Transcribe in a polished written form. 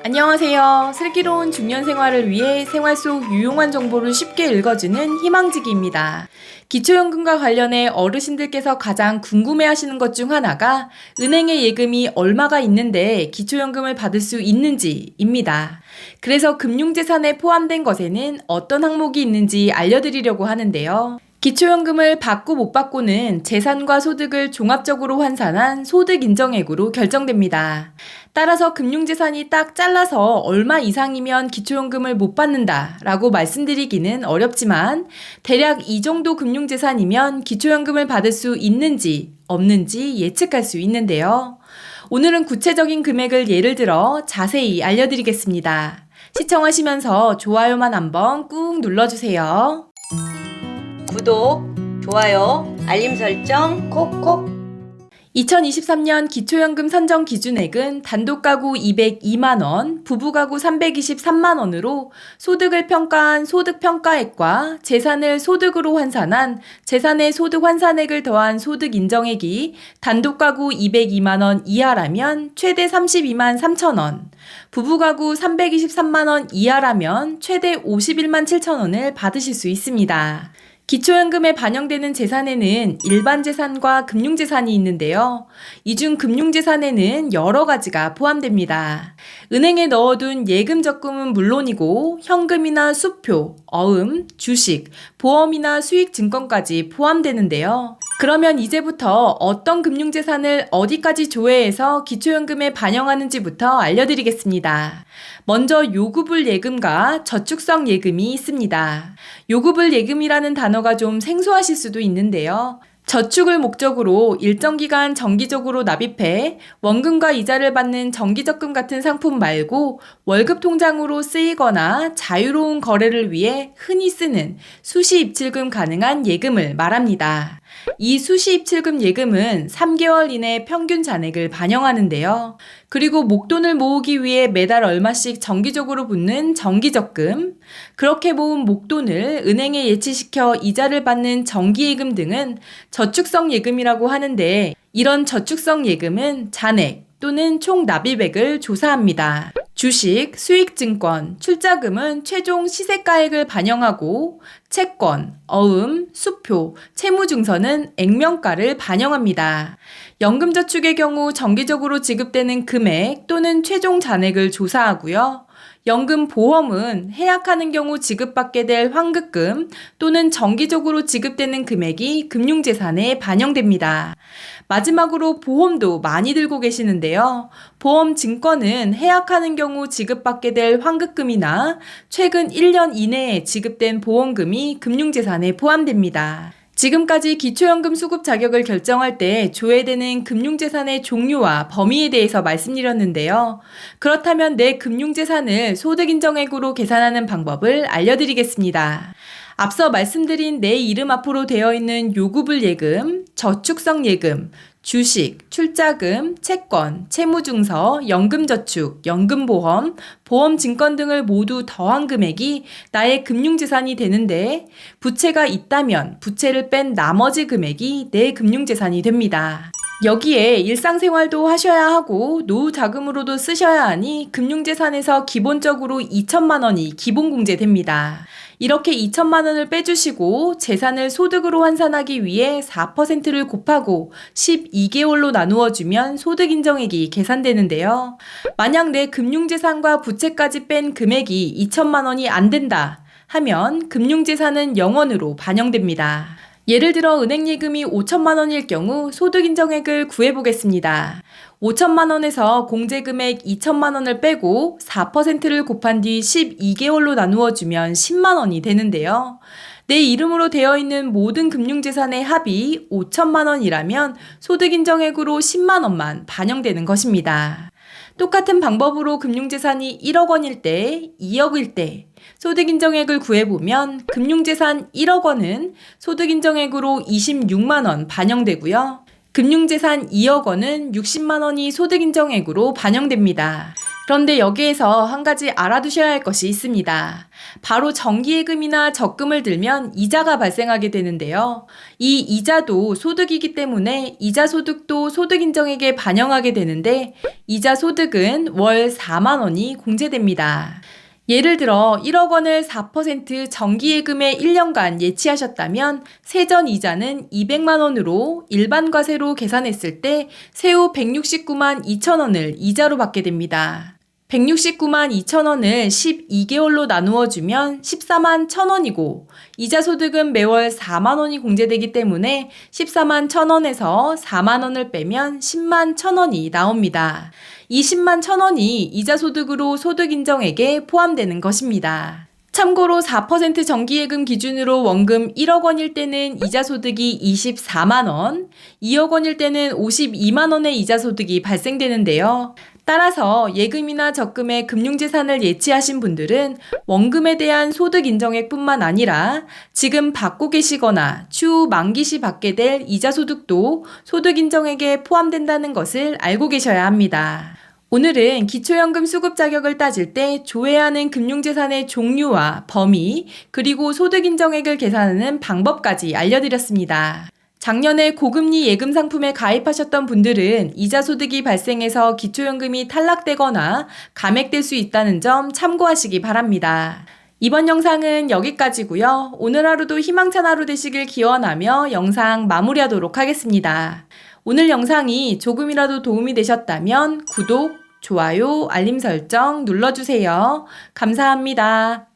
안녕하세요. 슬기로운 중년 생활을 위해 생활 속 유용한 정보를 쉽게 읽어주는 희망지기입니다. 기초연금과 관련해 어르신들께서 가장 궁금해하시는 것 중 하나가 은행에 예금이 얼마가 있는데 기초연금을 받을 수 있는지입니다. 그래서 금융재산에 포함된 것에는 어떤 항목이 있는지 알려드리려고 하는데요. 기초연금을 받고 못 받고는 재산과 소득을 종합적으로 환산한 소득인정액으로 결정됩니다. 따라서 금융재산이 딱 잘라서 얼마 이상이면 기초연금을 못 받는다 라고 말씀드리기는 어렵지만 대략 이 정도 금융재산이면 기초연금을 받을 수 있는지 없는지 예측할 수 있는데요. 오늘은 구체적인 금액을 예를 들어 자세히 알려드리겠습니다. 시청하시면서 좋아요만 한번 꾹 눌러주세요. 구독, 좋아요, 알림 설정 콕콕. 2023년 기초연금 선정 기준액은 단독가구 202만원, 부부가구 323만원으로 소득을 평가한 소득평가액과 재산을 소득으로 환산한 재산의 소득 환산액을 더한 소득인정액이 단독가구 202만원 이하라면 최대 32만 3천원, 부부가구 323만원 이하라면 최대 51만 7천원을 받으실 수 있습니다. 기초연금에 반영되는 재산에는 일반 재산과 금융재산이 있는데요. 이 중 금융재산에는 여러 가지가 포함됩니다. 은행에 넣어둔 예금 적금은 물론이고 현금이나 수표, 어음, 주식, 보험이나 수익증권까지 포함되는데요. 그러면 이제부터 어떤 금융재산을 어디까지 조회해서 기초연금에 반영하는지부터 알려드리겠습니다. 먼저 요구불 예금과 저축성 예금이 있습니다. 요구불 예금이라는 단어가 좀 생소하실 수도 있는데요. 저축을 목적으로 일정 기간 정기적으로 납입해 원금과 이자를 받는 정기적금 같은 상품 말고 월급 통장으로 쓰이거나 자유로운 거래를 위해 흔히 쓰는 수시입출금 가능한 예금을 말합니다. 이 수시입출금 예금은 3개월 이내 평균 잔액을 반영하는데요. 그리고 목돈을 모으기 위해 매달 얼마씩 정기적으로 붓는 정기적금, 그렇게 모은 목돈을 은행에 예치시켜 이자를 받는 정기예금 등은 저축성 예금이라고 하는데, 이런 저축성 예금은 잔액 또는 총 납입액을 조사합니다. 주식, 수익증권, 출자금은 최종 시세가액을 반영하고 채권, 어음, 수표, 채무증서는 액면가를 반영합니다. 연금저축의 경우 정기적으로 지급되는 금액 또는 최종 잔액을 조사하고요. 연금보험은 해약하는 경우 지급받게 될 환급금 또는 정기적으로 지급되는 금액이 금융재산에 반영됩니다. 마지막으로 보험도 많이 들고 계시는데요. 보험증권은 해약하는 경우 지급받게 될 환급금이나 최근 1년 이내에 지급된 보험금이 금융재산에 포함됩니다. 지금까지 기초연금 수급 자격을 결정할 때 조회되는 금융재산의 종류와 범위에 대해서 말씀드렸는데요. 그렇다면 내 금융재산을 소득인정액으로 계산하는 방법을 알려드리겠습니다. 앞서 말씀드린 내 이름 앞으로 되어 있는 요구불 예금, 저축성 예금, 주식, 출자금, 채권, 채무증서, 연금저축, 연금보험, 보험증권 등을 모두 더한 금액이 나의 금융재산이 되는데, 부채가 있다면 부채를 뺀 나머지 금액이 내 금융재산이 됩니다. 여기에 일상생활도 하셔야 하고 노후 자금으로도 쓰셔야 하니 금융재산에서 기본적으로 2천만 원이 기본공제됩니다. 이렇게 2천만 원을 빼주시고 재산을 소득으로 환산하기 위해 4%를 곱하고 12개월로 나누어주면 소득인정액이 계산되는데요. 만약 내 금융재산과 부채까지 뺀 금액이 2천만 원이 안 된다 하면 금융재산은 0원으로 반영됩니다. 예를 들어 은행예금이 5천만 원일 경우 소득인정액을 구해보겠습니다. 5천만 원에서 공제금액 2천만 원을 빼고 4%를 곱한 뒤 12개월로 나누어주면 10만 원이 되는데요. 내 이름으로 되어 있는 모든 금융재산의 합이 5천만 원이라면 소득인정액으로 10만 원만 반영되는 것입니다. 똑같은 방법으로 금융재산이 1억 원일 때, 2억일 때 소득인정액을 구해보면 금융재산 1억 원은 소득인정액으로 26만 원 반영되고요. 금융재산 2억 원은 60만 원이 소득인정액으로 반영됩니다. 그런데 여기에서 한 가지 알아두셔야 할 것이 있습니다. 바로 정기예금이나 적금을 들면 이자가 발생하게 되는데요. 이 이자도 소득이기 때문에 이자 소득도 소득인정액에 반영하게 되는데 이자 소득은 월 4만 원이 공제됩니다. 예를 들어 1억 원을 4% 정기예금에 1년간 예치하셨다면 세전 이자는 200만 원으로 일반 과세로 계산했을 때 세후 169만 2천 원을 이자로 받게 됩니다. 169만 2천 원을 12개월로 나누어 주면 14만 1천 원이고 이자 소득은 매월 4만 원이 공제되기 때문에 14만 1천 원에서 4만 원을 빼면 10만 1천 원이 나옵니다. 이 10만 1천 원이 이자 소득으로 소득인정액에 포함되는 것입니다. 참고로 4% 정기예금 기준으로 원금 1억 원일 때는 이자 소득이 24만 원, 2억 원일 때는 52만 원의 이자 소득이 발생되는데요. 따라서 예금이나 적금에 금융재산을 예치하신 분들은 원금에 대한 소득인정액뿐만 아니라 지금 받고 계시거나 추후 만기 시 받게 될 이자 소득도 소득인정액에 포함된다는 것을 알고 계셔야 합니다. 오늘은 기초연금 수급 자격을 따질 때 조회해야 하는 금융재산의 종류와 범위, 그리고 소득인정액을 계산하는 방법까지 알려드렸습니다. 작년에 고금리 예금 상품에 가입하셨던 분들은 이자 소득이 발생해서 기초연금이 탈락되거나 감액될 수 있다는 점 참고하시기 바랍니다. 이번 영상은 여기까지고요. 오늘 하루도 희망찬 하루 되시길 기원하며 영상 마무리하도록 하겠습니다. 오늘 영상이 조금이라도 도움이 되셨다면 구독, 좋아요, 알림 설정 눌러주세요. 감사합니다.